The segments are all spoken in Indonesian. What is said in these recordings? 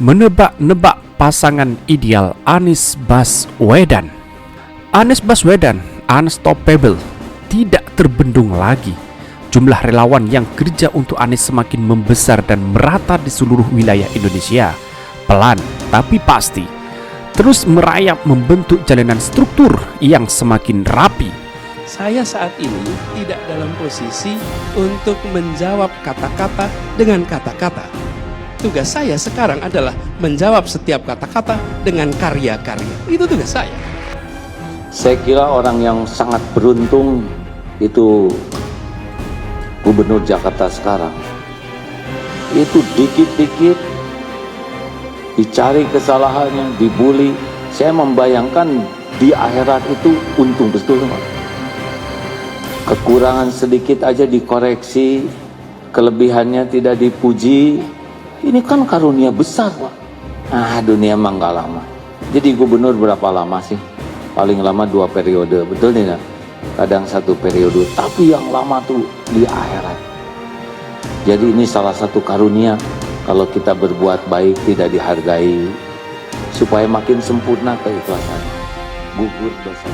menebak-nebak pasangan ideal Anies Baswedan. Anies Baswedan unstoppable, tidak terbendung lagi. Jumlah relawan yang kerja untuk Anies semakin membesar dan merata di seluruh wilayah Indonesia. Pelan tapi pasti, terus merayap membentuk jalanan struktur yang semakin rapi. Saya saat ini tidak dalam posisi untuk menjawab kata-kata dengan kata-kata. Tugas saya sekarang adalah menjawab setiap kata-kata dengan karya-karya. Itu tugas saya. Saya kira orang yang sangat beruntung itu Gubernur Jakarta sekarang. Itu dikit-dikit dicari kesalahannya, dibully. Saya membayangkan di akhirat itu untung betul. Kekurangan sedikit aja dikoreksi, kelebihannya tidak dipuji. Ini kan karunia besar, Pak. Dunia emang gak lama. Jadi gubernur berapa lama sih? Paling lama 2 periode, betul tidak? Kadang 1 periode, tapi yang lama tuh di akhirat. Jadi ini salah satu karunia kalau kita berbuat baik tidak dihargai, supaya makin sempurna keikhlasan. Gugur dosa.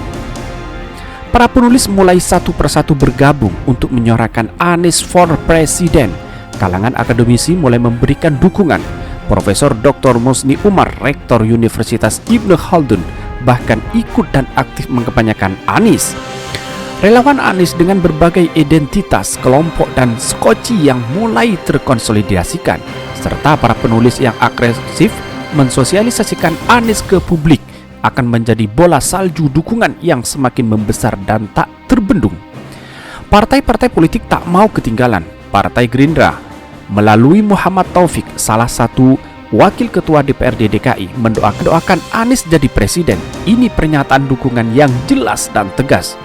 Para penulis mulai satu persatu bergabung untuk menyuarakan Anies for President. Kalangan akademisi mulai memberikan dukungan. Profesor Dr. Musni Umar, Rektor Universitas Ibnu Khaldun, bahkan ikut dan aktif mengkampanyekan Anies. Relawan Anies dengan berbagai identitas, kelompok dan skoci yang mulai terkonsolidasikan, serta para penulis yang agresif mensosialisasikan Anies ke publik akan menjadi bola salju dukungan yang semakin membesar dan tak terbendung. Partai-partai politik tak mau ketinggalan. Partai Gerindra melalui Muhammad Taufik, salah satu wakil ketua DPRD DKI, mendoakan Anies jadi presiden. Ini pernyataan dukungan yang jelas dan tegas.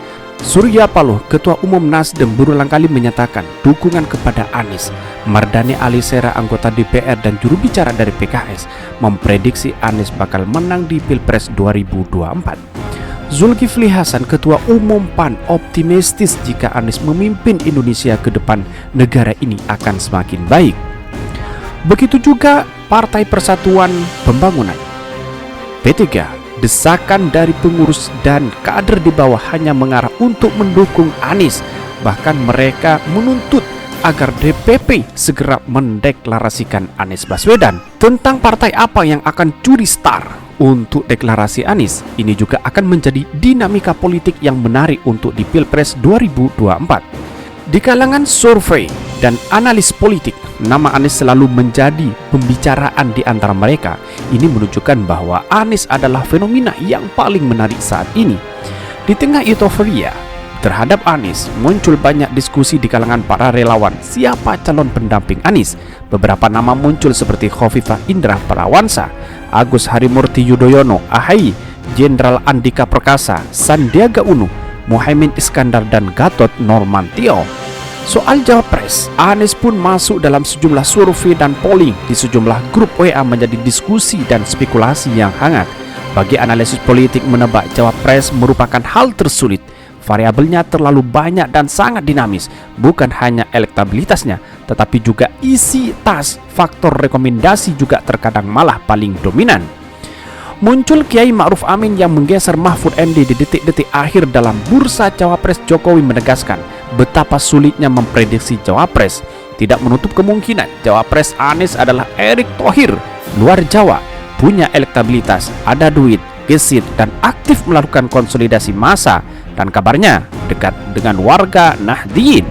Surya Paloh, Ketua Umum Nasdem, berulang kali menyatakan dukungan kepada Anies. Mardani Alisera, anggota DPR dan juru bicara dari PKS, memprediksi Anies bakal menang di Pilpres 2024. Zulkifli Hasan, Ketua Umum PAN, optimistis jika Anies memimpin Indonesia ke depan, negara ini akan semakin baik. Begitu juga Partai Persatuan Pembangunan P3. Desakan dari pengurus dan kader di bawah hanya mengarah untuk mendukung Anies. Bahkan mereka menuntut agar DPP segera mendeklarasikan Anies Baswedan. Tentang partai apa yang akan curi star untuk deklarasi Anies, ini juga akan menjadi dinamika politik yang menarik untuk di Pilpres 2024. Di kalangan survei dan analis politik, nama Anies selalu menjadi pembicaraan di antara mereka. Ini menunjukkan bahwa Anies adalah fenomena yang paling menarik saat ini. Di tengah euforia terhadap Anies, muncul banyak diskusi di kalangan para relawan siapa calon pendamping Anies. Beberapa nama muncul seperti Khofifah Indra Parawansa, Agus Harimurti Yudhoyono, AHY, Jenderal Andika Perkasa, Sandiaga Uno, Muhaimin Iskandar dan Gatot Nurmantio. Soal Cawapres, Anies pun masuk dalam sejumlah survei dan polling di sejumlah grup WA menjadi diskusi dan spekulasi yang hangat. Bagi analisis politik, menebak Cawapres merupakan hal tersulit. Variabelnya terlalu banyak dan sangat dinamis. Bukan hanya elektabilitasnya, tetapi juga isi tas, faktor rekomendasi juga terkadang malah paling dominan. Muncul Kiai Ma'ruf Amin yang menggeser Mahfud MD di detik-detik akhir dalam bursa Cawapres. Jokowi menegaskan betapa sulitnya memprediksi Cawapres. Tidak menutup kemungkinan Cawapres Anies adalah Erick Thohir, luar Jawa, punya elektabilitas, ada duit, gesit, dan aktif melakukan konsolidasi massa, dan kabarnya dekat dengan warga Nahdien.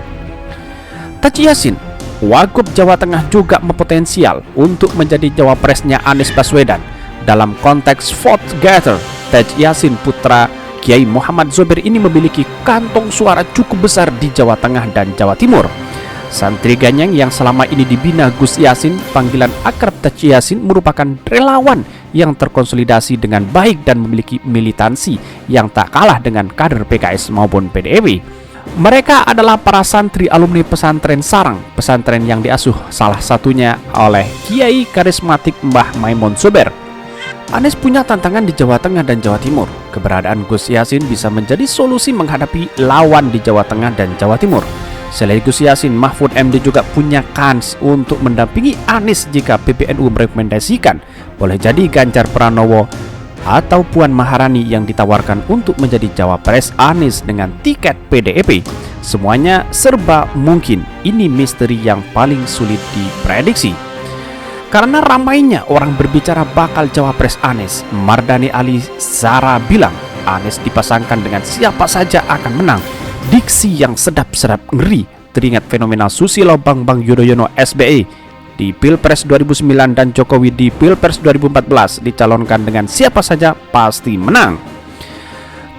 Taci Yassin, Wagub Jawa Tengah, juga berpotensial untuk menjadi Cawapresnya Anies Baswedan. Dalam konteks vote gather, Taci Yassin, putra Kiai Muhammad Zober, ini memiliki kantong suara cukup besar di Jawa Tengah dan Jawa Timur. Santri Ganyang yang selama ini dibina Gus Yassin, panggilan akrab Taci Yassin, merupakan relawan yang terkonsolidasi dengan baik dan memiliki militansi yang tak kalah dengan kader PKS maupun PDIP. Mereka adalah para santri alumni pesantren Sarang, pesantren yang diasuh salah satunya oleh Kiai karismatik Mbah Maimun Zober. Anies punya tantangan di Jawa Tengah dan Jawa Timur. Keberadaan Gus Yassin bisa menjadi solusi menghadapi lawan di Jawa Tengah dan Jawa Timur. Selain Gus Yassin, Mahfud MD juga punya kans untuk mendampingi Anies jika PBNU merekomendasikan boleh jadi Ganjar Pranowo atau Puan Maharani yang ditawarkan untuk menjadi cawapres Anies dengan tiket PDIP. Semuanya serba mungkin. Ini misteri yang paling sulit diprediksi. Karena ramainya orang berbicara bakal cawapres Anies, Mardhani Alisera bilang Anies dipasangkan dengan siapa saja akan menang. Diksi yang sedap-sedap ngeri, teringat fenomena Susilo Bambang Yudhoyono SBY di Pilpres 2009 dan Jokowi di Pilpres 2014 dicalonkan dengan siapa saja pasti menang.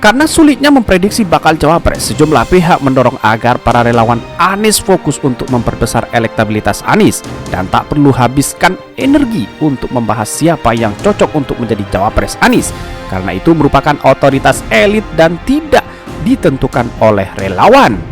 Karena sulitnya memprediksi bakal cawapres, sejumlah pihak mendorong agar para relawan Anies fokus untuk memperbesar elektabilitas Anies dan tak perlu habiskan energi untuk membahas siapa yang cocok untuk menjadi cawapres Anies, karena itu merupakan otoritas elit dan tidak ditentukan oleh relawan.